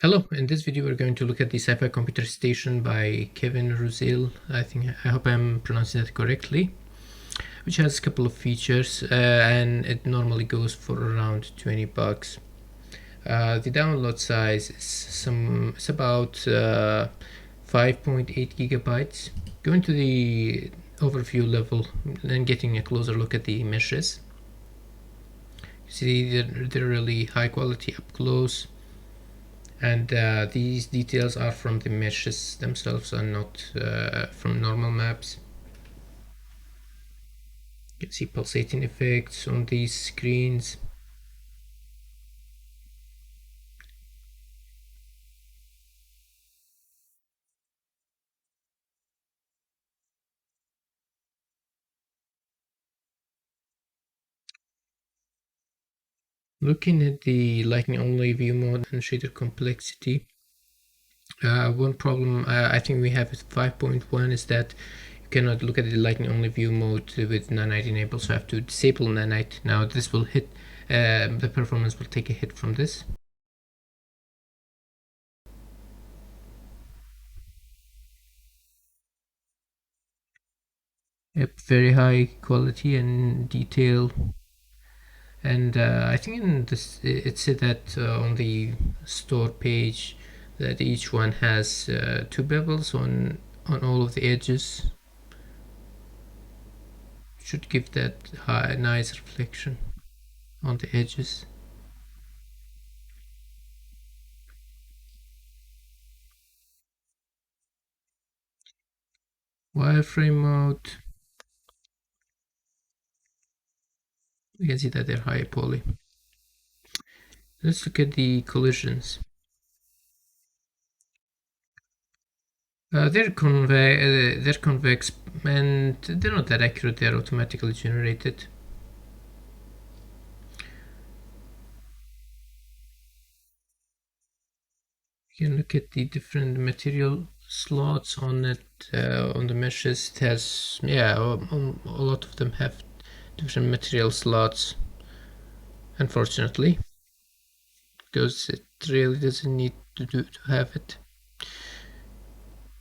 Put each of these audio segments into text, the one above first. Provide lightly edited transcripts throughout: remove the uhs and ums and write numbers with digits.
Hello, in this video we're going to look at the Sci-Fi Computer Station by Kevin Ruzel. I hope I'm pronouncing that correctly, which has a couple of features and it normally goes for around 20 bucks. The download size is about 5.8 gigabytes. Going to the overview level and getting a closer look at the meshes. You see they're really high quality up close. And these details are from the meshes themselves and not from normal maps. You can see pulsating effects on these screens. Looking at the lighting only view mode and shader complexity, one problem I think we have with 5.1 is that you cannot look at the lighting only view mode with nanite enabled, so I have to disable nanite. Now this will hit, the performance will take a hit from this. Yep, very high quality and detail. And I think in this it said that on the store page that each one has two bevels on all of the edges. Should give that nice reflection on the edges. Wireframe mode, you can see that they're high poly. Let's look at the collisions. They're convex and they're not that accurate. They're automatically generated. You can look at the different material slots on it, on the meshes. It has, yeah, a lot of them have different material slots, unfortunately, because it really doesn't need to have it.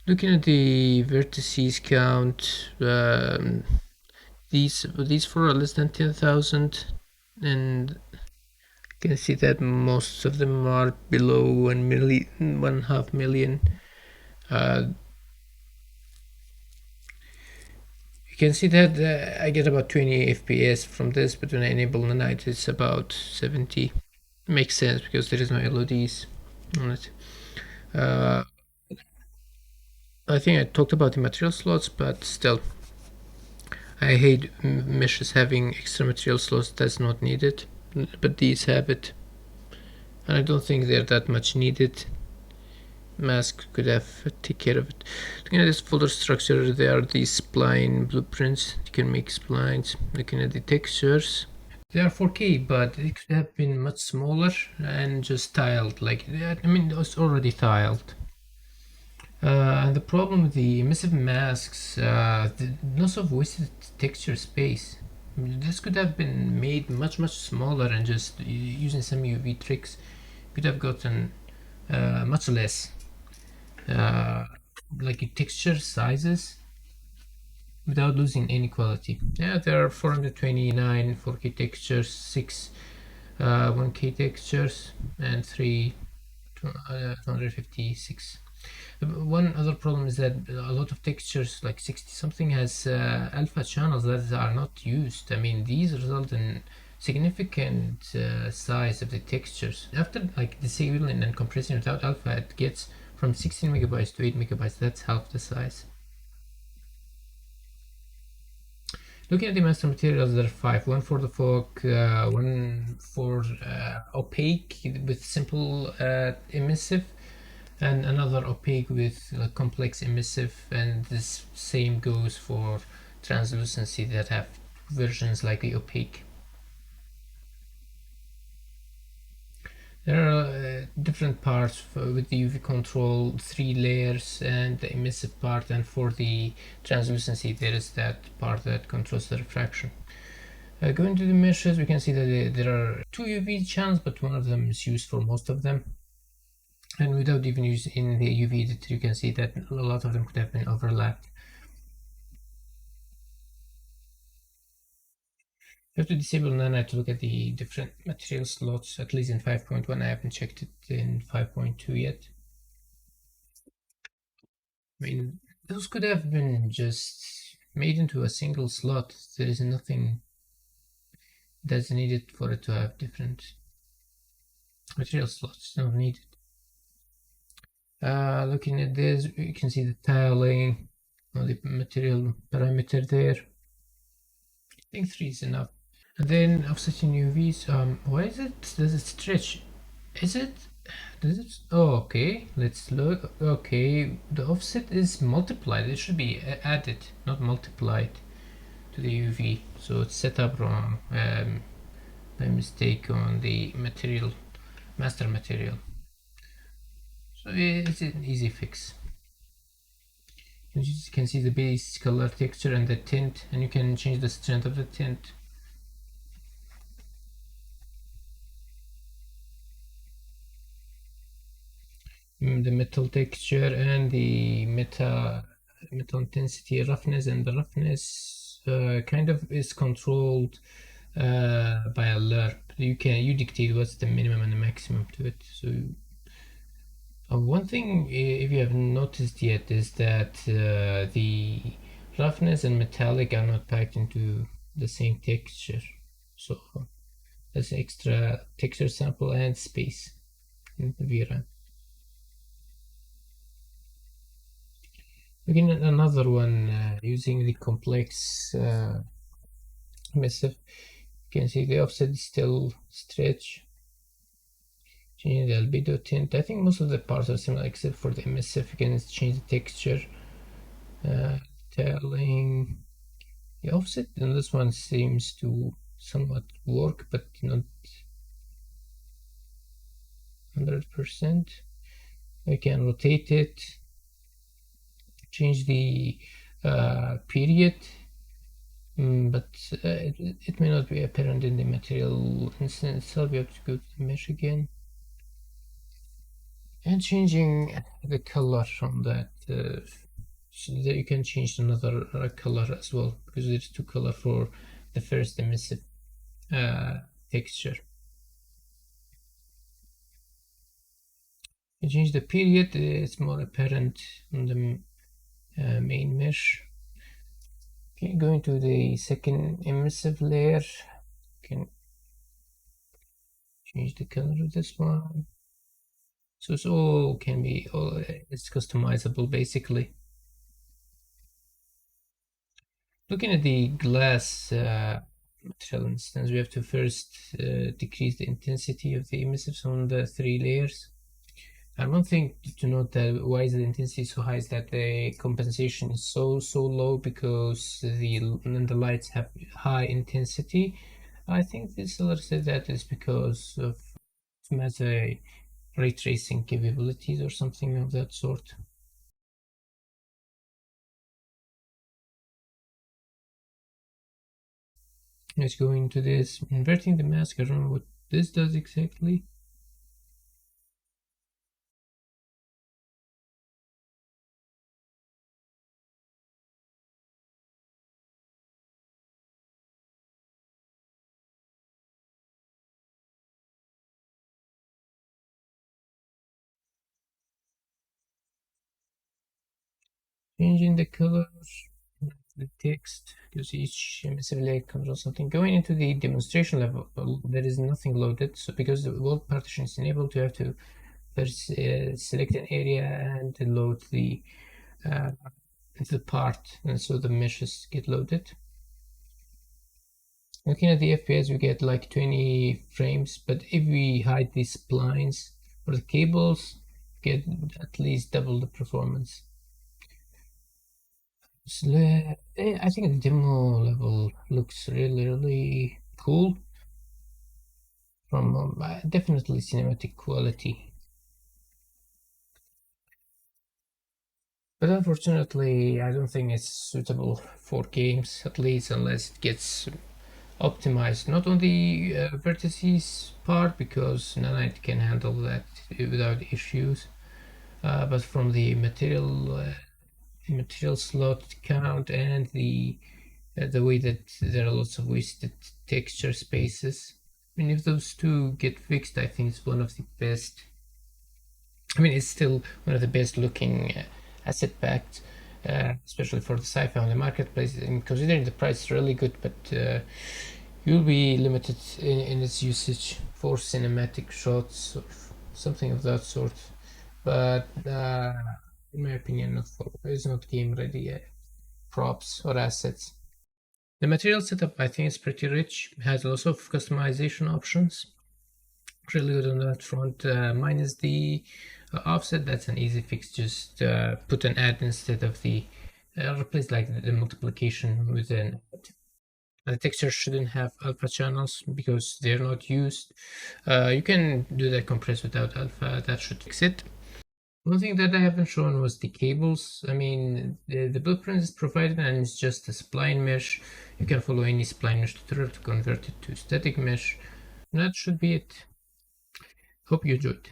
Looking at the vertices count, these four are less than 10,000, and you can see that most of them are below 1.5 million. You can see that I get about 20 FPS from this, but when I enable the night it's about 70. Makes sense because there is no LODs on it. I think I talked about the material slots, but still, I hate meshes having extra material slots that's not needed, but these have it. And I don't think they're that much needed. Mask could have take care of it. Looking at this folder structure, there are these spline blueprints. You can make splines. Looking at the textures, they are 4K, but it could have been much smaller and just tiled. Like, I mean, it was already tiled. And the problem with the emissive masks, lots of wasted texture space. This could have been made much smaller and just using some UV tricks could have gotten much less like texture sizes without losing any quality. Yeah, there are 429 4K textures, 6 1K textures, and 3 256. One other problem is that a lot of textures, like 60 something, has alpha channels that are not used. I mean, these result in significant size of the textures. After like disabling and compressing without alpha, it gets from 16 megabytes to 8 megabytes. That's half the size. Looking at the master materials, there are 5. One for the fog, one for opaque with simple emissive, and another opaque with complex emissive, and this same goes for translucency that have versions like the opaque. There are different parts with the UV control, 3 layers and the emissive part, and for the translucency there is that part that controls the refraction. Going to the meshes, we can see that there are 2 UV channels, but one of them is used for most of them. And without even using the UV editor, you can see that a lot of them could have been overlapped. You have to disable Nana to look at the different material slots, at least in 5.1. I haven't checked it in 5.2 yet. I mean, those could have been just made into a single slot. There is nothing that's needed for it to have different material slots. Not needed. Looking at this, you can see the tiling on the material parameter there. I think 3 is enough. And then offsetting UVs, why is it, does it stretch? Is it, does it, oh, okay, let's look. Okay, the offset is multiplied. It should be added, not multiplied to the UV. So it's set up wrong, by mistake on the material, master material. So it's an easy fix. You can see the base color texture and the tint, and you can change the strength of the tint. The metal texture and the metal intensity, roughness, and the roughness kind of is controlled by a lerp. You dictate what's the minimum and the maximum to it. So one thing, if you have noticed yet, is that the roughness and metallic are not packed into the same texture. So there's extra texture sample and space in the VRAM. Looking at another one using the complex emissive, you can see the offset is still stretch. Changing the albedo tint. I think most of the parts are similar except for the emissive. You can change the texture. Detailing. The offset in this one seems to somewhat work, but not 100%. I can rotate it, change the period, but it may not be apparent in the material instance itself. You have to go to the mesh again. And changing the color on that, so that you can change another color as well, because there's 2 color for the first emissive texture. You change the period, it's more apparent on the main mesh. Okay, going to the second emissive layer, you can change the color of this one. So it's all can be, it's customizable basically. Looking at the glass material instance, we have to first decrease the intensity of the emissives on the 3 layers. And one thing to note, that why is the intensity so high, is that the compensation is so low because the lights have high intensity. I think the seller said that is because of has a ray tracing capabilities or something of that sort. Let's go into this, inverting the mask. I don't know what this does exactly. Changing the colors, the text, because each emissive layer comes on something. Going into the demonstration level, there is nothing loaded, so because the world partition is enabled, you have to first select an area and load the part, and so the meshes get loaded. Looking at the FPS, we get like 20 frames, but if we hide these splines or the cables, get at least double the performance. So, I think the demo level looks really cool from definitely cinematic quality. But unfortunately, I don't think it's suitable for games, at least unless it gets optimized. Not on the vertices part, because Nanite can handle that without issues. But from the material slot count and the way that there are lots of wasted texture spaces. I mean, if those two get fixed, I think it's one of the best. I mean, it's still one of the best looking asset packs, especially for the sci-fi on the marketplace. And considering the price is really good, but you'll be limited in its usage for cinematic shots or something of that sort. But in my opinion, it's not game ready props or assets. The material setup, I think, is pretty rich. It has lots of customization options. Really good on that front. Minus the offset, that's an easy fix. Just put an add instead of the replace like the multiplication with an add. The texture shouldn't have alpha channels because they're not used. You can do that compress without alpha. That should fix it. One thing that I haven't shown was the cables. I mean, the blueprint is provided and it's just a spline mesh. You can follow any spline mesh tutorial to convert it to static mesh. And that should be it. Hope you enjoyed.